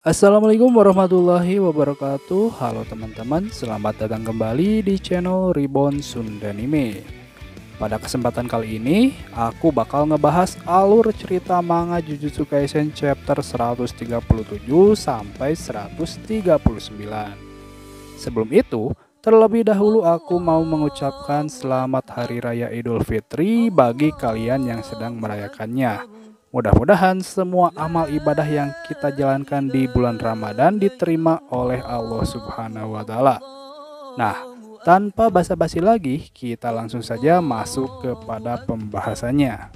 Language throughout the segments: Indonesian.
Assalamualaikum warahmatullahi wabarakatuh. Halo teman-teman, selamat datang kembali di channel Reborn Sundanime. Pada kesempatan kali ini, aku bakal ngebahas alur cerita manga Jujutsu Kaisen chapter 137 sampai 139. Sebelum itu, terlebih dahulu aku mau mengucapkan selamat Hari Raya Idul Fitri bagi kalian yang sedang merayakannya. Mudah-mudahan semua amal ibadah yang kita jalankan di bulan Ramadan diterima oleh Allah Subhanahu wa Ta'ala. Nah, tanpa basa-basi lagi, kita langsung saja masuk kepada pembahasannya.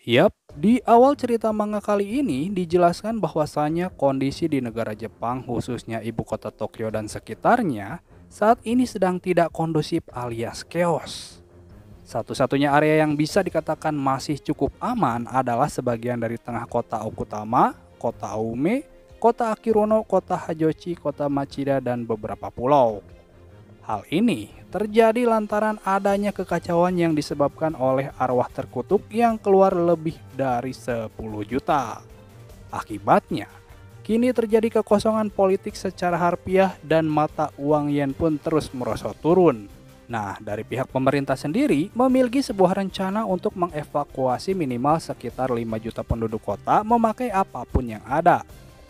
Yap, di awal cerita manga kali ini dijelaskan bahwasannya kondisi di negara Jepang, khususnya ibu kota Tokyo dan sekitarnya, saat ini sedang tidak kondusif alias chaos. Satu-satunya area yang bisa dikatakan masih cukup aman adalah sebagian dari tengah kota Okutama, kota Aume, kota Akirono, kota Hajochi, kota Machida, dan beberapa pulau. Hal ini terjadi lantaran adanya kekacauan yang disebabkan oleh arwah terkutuk yang keluar lebih dari 10 juta. Akibatnya, kini terjadi kekosongan politik secara harfiah dan mata uang yen pun terus merosot turun. Nah, dari pihak pemerintah sendiri memiliki sebuah rencana untuk mengevakuasi minimal sekitar 5 juta penduduk kota memakai apapun yang ada.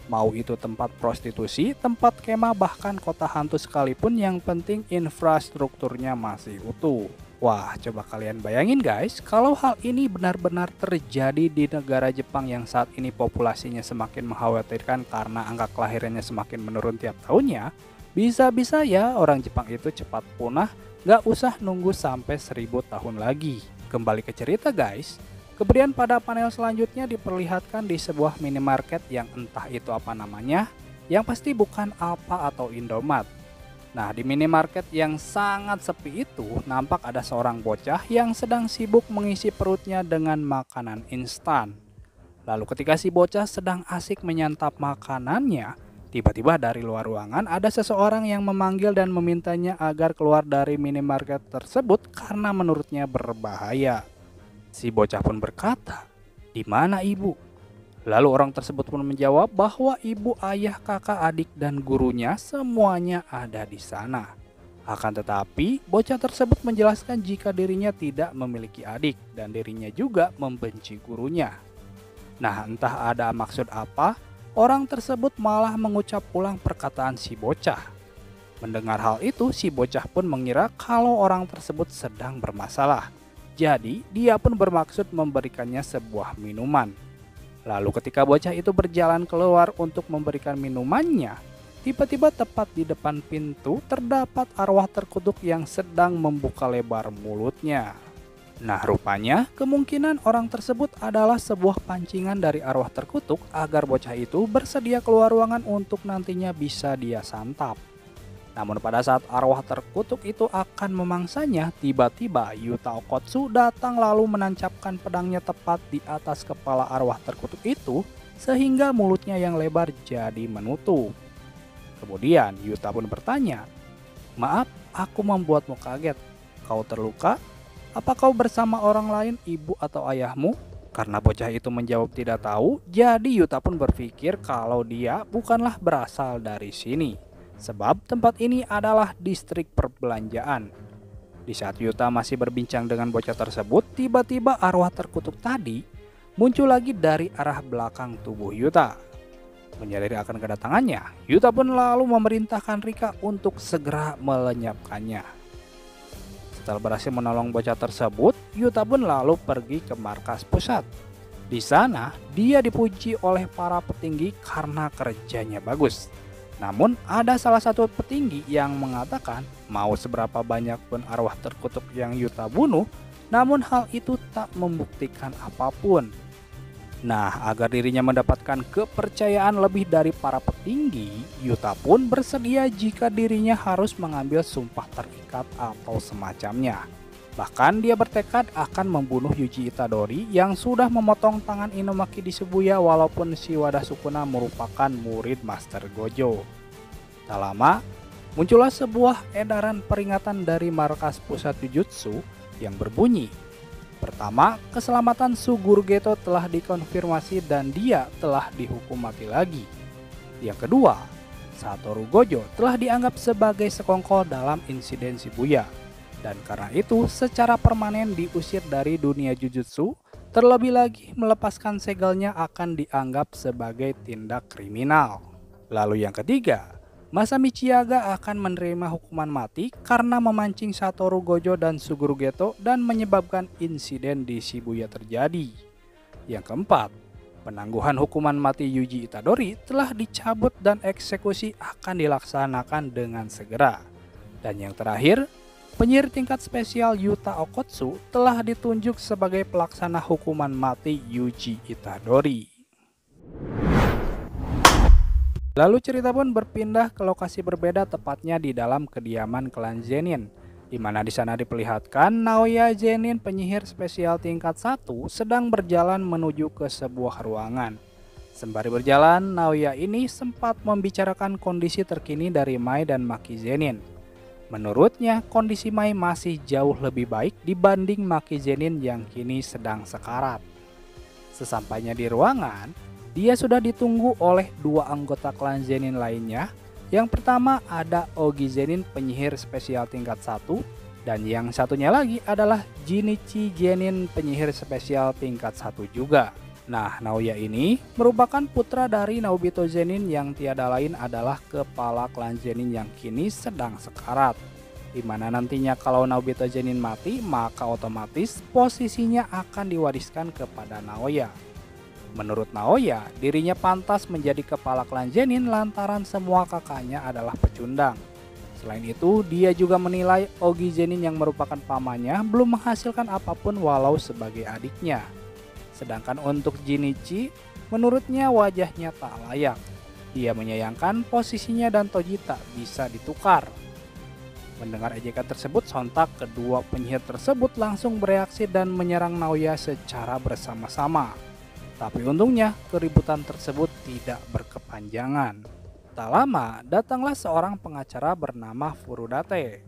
Mau itu tempat prostitusi, tempat kemah, bahkan kota hantu sekalipun, yang penting infrastrukturnya masih utuh. Wah, coba kalian bayangin guys, kalau hal ini benar-benar terjadi di negara Jepang yang saat ini populasinya semakin mengkhawatirkan karena angka kelahirannya semakin menurun tiap tahunnya, bisa-bisa ya orang Jepang itu cepat punah, gak usah nunggu sampai 1000 tahun lagi. Kembali ke cerita guys. Kemudian pada panel selanjutnya diperlihatkan di sebuah minimarket yang entah itu apa namanya, yang pasti bukan Alfa atau Indomaret. Nah, di minimarket yang sangat sepi itu nampak ada seorang bocah yang sedang sibuk mengisi perutnya dengan makanan instan. Lalu ketika si bocah sedang asik menyantap makanannya, tiba-tiba dari luar ruangan ada seseorang yang memanggil dan memintanya agar keluar dari minimarket tersebut karena menurutnya berbahaya. Si bocah pun berkata, "Di mana ibu?" Lalu orang tersebut pun menjawab bahwa ibu, ayah, kakak, adik, dan gurunya semuanya ada di sana. Akan tetapi, bocah tersebut menjelaskan jika dirinya tidak memiliki adik dan dirinya juga membenci gurunya. Nah, entah ada maksud apa, orang tersebut malah mengucap ulang perkataan si bocah. Mendengar hal itu, si bocah pun mengira kalau orang tersebut sedang bermasalah. Jadi, dia pun bermaksud memberikannya sebuah minuman. Lalu ketika bocah itu berjalan keluar untuk memberikan minumannya, tiba-tiba tepat di depan pintu terdapat arwah terkutuk yang sedang membuka lebar mulutnya. Nah, rupanya kemungkinan orang tersebut adalah sebuah pancingan dari arwah terkutuk agar bocah itu bersedia keluar ruangan untuk nantinya bisa dia santap. Namun pada saat arwah terkutuk itu akan memangsanya, tiba-tiba Yuta Okotsu datang lalu menancapkan pedangnya tepat di atas kepala arwah terkutuk itu sehingga mulutnya yang lebar jadi menutup. Kemudian Yuta pun bertanya, "Maaf, aku membuatmu kaget. Kau terluka? Apa kau bersama orang lain, ibu atau ayahmu?" Karena bocah itu menjawab tidak tahu, jadi Yuta pun berpikir kalau dia bukanlah berasal dari sini. Sebab tempat ini adalah distrik perbelanjaan. Di saat Yuta masih berbincang dengan bocah tersebut, tiba-tiba arwah terkutuk tadi muncul lagi dari arah belakang tubuh Yuta. Menyadari akan kedatangannya, Yuta pun lalu memerintahkan Rika untuk segera melenyapkannya. Setelah berhasil menolong bocah tersebut, Yuta pun lalu pergi ke markas pusat. Di sana, dia dipuji oleh para petinggi karena kerjanya bagus. Namun ada salah satu petinggi yang mengatakan mau seberapa banyak pun arwah terkutuk yang Yuta bunuh, namun hal itu tak membuktikan apapun. Nah, agar dirinya mendapatkan kepercayaan lebih dari para petinggi, Yuta pun bersedia jika dirinya harus mengambil sumpah terikat atau semacamnya. Bahkan dia bertekad akan membunuh Yuji Itadori yang sudah memotong tangan Inumaki di Shibuya walaupun si Wada Sukuna merupakan murid Master Gojo. Tak lama, muncullah sebuah edaran peringatan dari markas pusat Jujutsu yang berbunyi, Pertama, keselamatan Suguru-geto telah dikonfirmasi dan dia telah dihukum mati lagi. Yang kedua, Satoru Gojo telah dianggap sebagai sekongkol dalam insiden Shibuya. Dan karena itu secara permanen diusir dari dunia Jujutsu, terlebih lagi melepaskan segelnya akan dianggap sebagai tindak kriminal. Lalu yang ketiga, Masami Chiaga akan menerima hukuman mati karena memancing Satoru Gojo dan Suguru Geto dan menyebabkan insiden di Shibuya terjadi. Yang keempat, penangguhan hukuman mati Yuji Itadori telah dicabut dan eksekusi akan dilaksanakan dengan segera. Dan yang terakhir, penyihir tingkat spesial Yuta Okotsu telah ditunjuk sebagai pelaksana hukuman mati Yuji Itadori. Lalu cerita pun berpindah ke lokasi berbeda, tepatnya di dalam kediaman klan Zenin, di mana di sana diperlihatkan Naoya Zenin penyihir spesial tingkat 1 sedang berjalan menuju ke sebuah ruangan. Sembari berjalan, Naoya ini sempat membicarakan kondisi terkini dari Mai dan Maki Zenin. Menurutnya, kondisi Mai masih jauh lebih baik dibanding Maki Zenin yang kini sedang sekarat. Sesampainya di ruangan, dia sudah ditunggu oleh dua anggota klan Zenin lainnya. Yang pertama ada Ogi Zenin penyihir spesial tingkat 1 dan yang satunya lagi adalah Jinichi Zenin penyihir spesial tingkat 1 juga. Nah, Naoya ini merupakan putra dari Naobito Zenin yang tiada lain adalah kepala klan Zenin yang kini sedang sekarat. Dimana nantinya kalau Naobito Zenin mati, maka otomatis posisinya akan diwariskan kepada Naoya. Menurut Naoya, dirinya pantas menjadi kepala klan Zenin lantaran semua kakaknya adalah pecundang. Selain itu, dia juga menilai Ogi Zenin yang merupakan pamannya belum menghasilkan apapun walau sebagai adiknya. Sedangkan untuk Jinichi, menurutnya wajahnya tak layak. Dia menyayangkan posisinya dan Toji tak bisa ditukar. Mendengar ejekan tersebut, sontak kedua penyihir tersebut langsung bereaksi dan menyerang Naoya secara bersama-sama. Tapi untungnya keributan tersebut tidak berkepanjangan. Tak lama datanglah seorang pengacara bernama Furudate.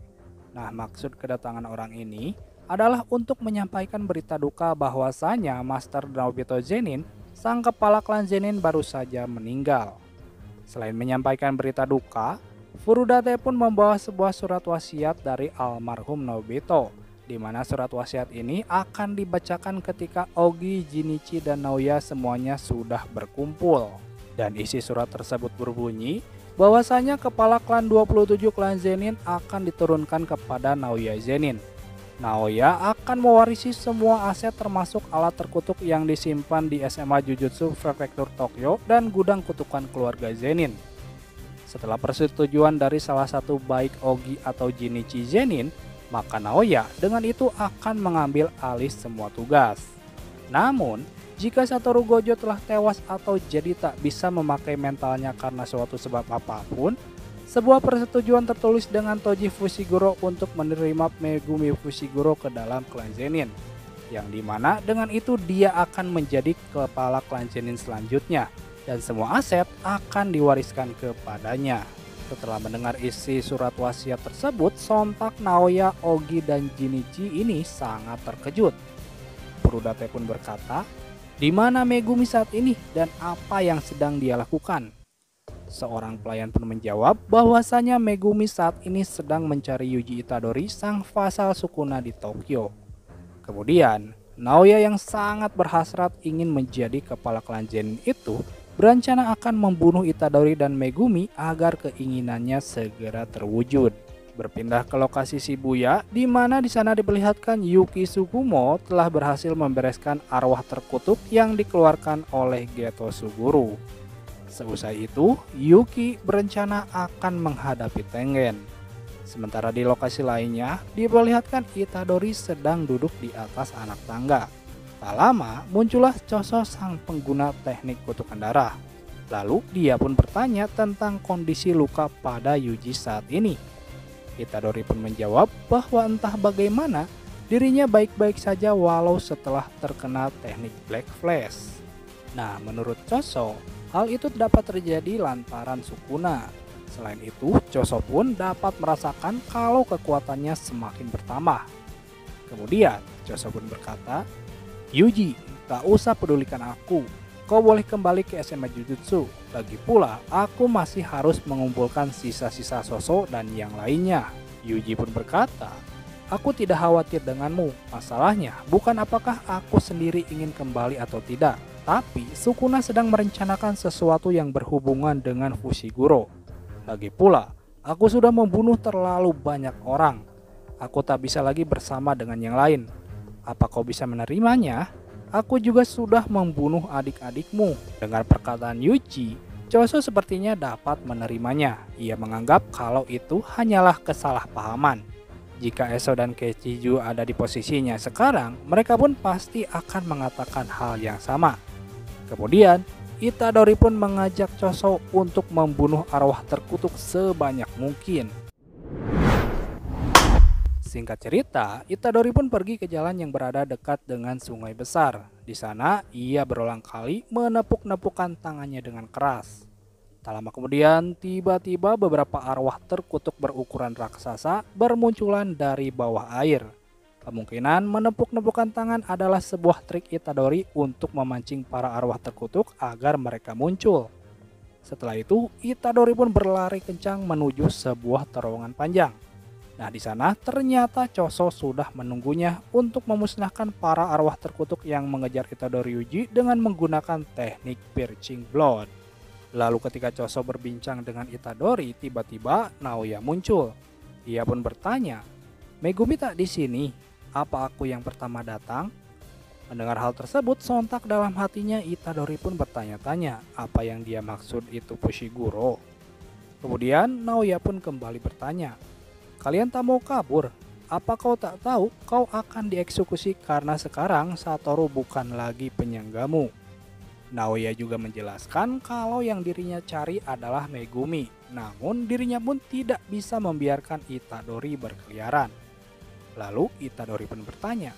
Nah, maksud kedatangan orang ini adalah untuk menyampaikan berita duka bahwasanya Master Naobito Zenin, sang kepala klan Zenin baru saja meninggal. Selain menyampaikan berita duka, Furudate pun membawa sebuah surat wasiat dari almarhum Naobito, di mana surat wasiat ini akan dibacakan ketika Ogi, Jinichi, dan Naoya semuanya sudah berkumpul. Dan isi surat tersebut berbunyi bahwasanya kepala klan 27 klan Zenin akan diturunkan kepada Naoya Zenin. Naoya akan mewarisi semua aset termasuk alat terkutuk yang disimpan di SMA Jujutsu Prefektur Tokyo dan gudang kutukan keluarga Zenin. Setelah persetujuan dari salah satu baik Ogi atau Jinichi Zenin, maka Naoya dengan itu akan mengambil alih semua tugas. Namun, jika Satoru Gojo telah tewas atau jadi tak bisa memakai mentalnya karena suatu sebab apapun, sebuah persetujuan tertulis dengan Toji Fushiguro untuk menerima Megumi Fushiguro ke dalam klan Zenin, yang dimana dengan itu dia akan menjadi kepala klan Zenin selanjutnya dan semua aset akan diwariskan kepadanya. Setelah mendengar isi surat wasiat tersebut, sontak Naoya, Ogi, dan Jinichi ini sangat terkejut. Furudate pun berkata, di mana Megumi saat ini dan apa yang sedang dia lakukan? Seorang pelayan pun menjawab bahwasanya Megumi saat ini sedang mencari Yuji Itadori, sang vasal Sukuna di Tokyo. Kemudian, Naoya yang sangat berhasrat ingin menjadi kepala klan Zenin itu berencana akan membunuh Itadori dan Megumi agar keinginannya segera terwujud. Berpindah ke lokasi Shibuya, di mana di sana diperlihatkan Yuki Tsukumo telah berhasil membereskan arwah terkutuk yang dikeluarkan oleh Geto Suguru. Seusai itu, Yuki berencana akan menghadapi Tengen. Sementara di lokasi lainnya, diperlihatkan Itadori sedang duduk di atas anak tangga. Tak lama muncullah Choso sang pengguna teknik kutukan darah. Lalu dia pun bertanya tentang kondisi luka pada Yuji saat ini. Itadori pun menjawab bahwa entah bagaimana dirinya baik-baik saja walau setelah terkena teknik Black Flash. Nah, menurut Choso, hal itu dapat terjadi lantaran Sukuna. Selain itu, Choso pun dapat merasakan kalau kekuatannya semakin bertambah. Kemudian, Choso pun berkata, "Yuji, gak usah pedulikan aku. Kau boleh kembali ke SMA Jujutsu. Lagi pula, aku masih harus mengumpulkan sisa-sisa Choso dan yang lainnya." Yuji pun berkata, "Aku tidak khawatir denganmu. Masalahnya bukan apakah aku sendiri ingin kembali atau tidak, tapi Sukuna sedang merencanakan sesuatu yang berhubungan dengan Fushiguro. Lagi pula, aku sudah membunuh terlalu banyak orang. Aku tak bisa lagi bersama dengan yang lain. Apa kau bisa menerimanya? Aku juga sudah membunuh adik-adikmu." Dengan perkataan Yuji, Choso sepertinya dapat menerimanya. Ia menganggap kalau itu hanyalah kesalahpahaman. Jika Eso dan Keiichiju ada di posisinya sekarang, mereka pun pasti akan mengatakan hal yang sama. Kemudian, Itadori pun mengajak Choso untuk membunuh arwah terkutuk sebanyak mungkin. Singkat cerita, Itadori pun pergi ke jalan yang berada dekat dengan sungai besar. Di sana, ia berulang kali menepuk-nepukkan tangannya dengan keras. Tak lama kemudian, tiba-tiba beberapa arwah terkutuk berukuran raksasa bermunculan dari bawah air. Kemungkinan menepuk-nepukkan tangan adalah sebuah trik Itadori untuk memancing para arwah terkutuk agar mereka muncul. Setelah itu, Itadori pun berlari kencang menuju sebuah terowongan panjang. Nah, di sana ternyata Choso sudah menunggunya untuk memusnahkan para arwah terkutuk yang mengejar Itadori Yuji dengan menggunakan teknik Piercing Blood. Lalu ketika Choso berbincang dengan Itadori, tiba-tiba Naoya muncul. Ia pun bertanya, "Megumi tak di sini? Apa aku yang pertama datang?" Mendengar hal tersebut, sontak dalam hatinya Itadori pun bertanya-tanya apa yang dia maksud itu Fushiguro. Kemudian Naoya pun kembali bertanya, "Kalian tak mau kabur? Apa kau tak tahu kau akan dieksekusi karena sekarang Satoru bukan lagi penyanggamu?" Naoya juga menjelaskan kalau yang dirinya cari adalah Megumi, namun dirinya pun tidak bisa membiarkan Itadori berkeliaran. Lalu Itadori pun bertanya,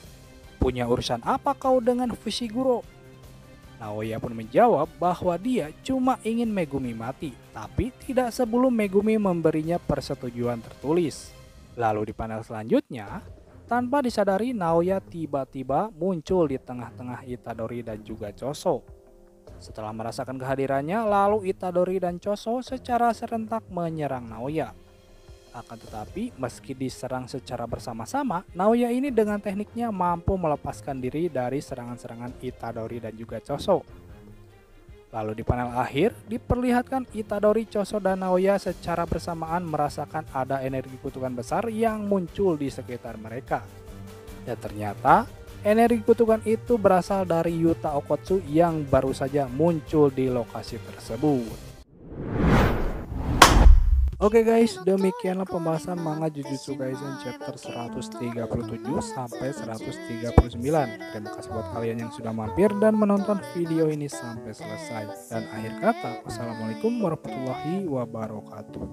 "Punya urusan apa kau dengan Fushiguro?" Naoya pun menjawab bahwa dia cuma ingin Megumi mati, tapi tidak sebelum Megumi memberinya persetujuan tertulis. Lalu di panel selanjutnya, tanpa disadari Naoya tiba-tiba muncul di tengah-tengah Itadori dan juga Choso. Setelah merasakan kehadirannya, lalu Itadori dan Choso secara serentak menyerang Naoya. Akan tetapi, meski diserang secara bersama-sama, Naoya ini dengan tekniknya mampu melepaskan diri dari serangan-serangan Itadori dan juga Choso. Lalu di panel akhir, diperlihatkan Itadori, Choso, dan Naoya secara bersamaan merasakan ada energi kutukan besar yang muncul di sekitar mereka. Dan ternyata, energi kutukan itu berasal dari Yuta Okkotsu yang baru saja muncul di lokasi tersebut. Oke guys, demikianlah pembahasan manga Jujutsu Kaisen chapter 137 sampai 139. Terima kasih buat kalian yang sudah mampir dan menonton video ini sampai selesai. Dan akhir kata, wassalamualaikum warahmatullahi wabarakatuh.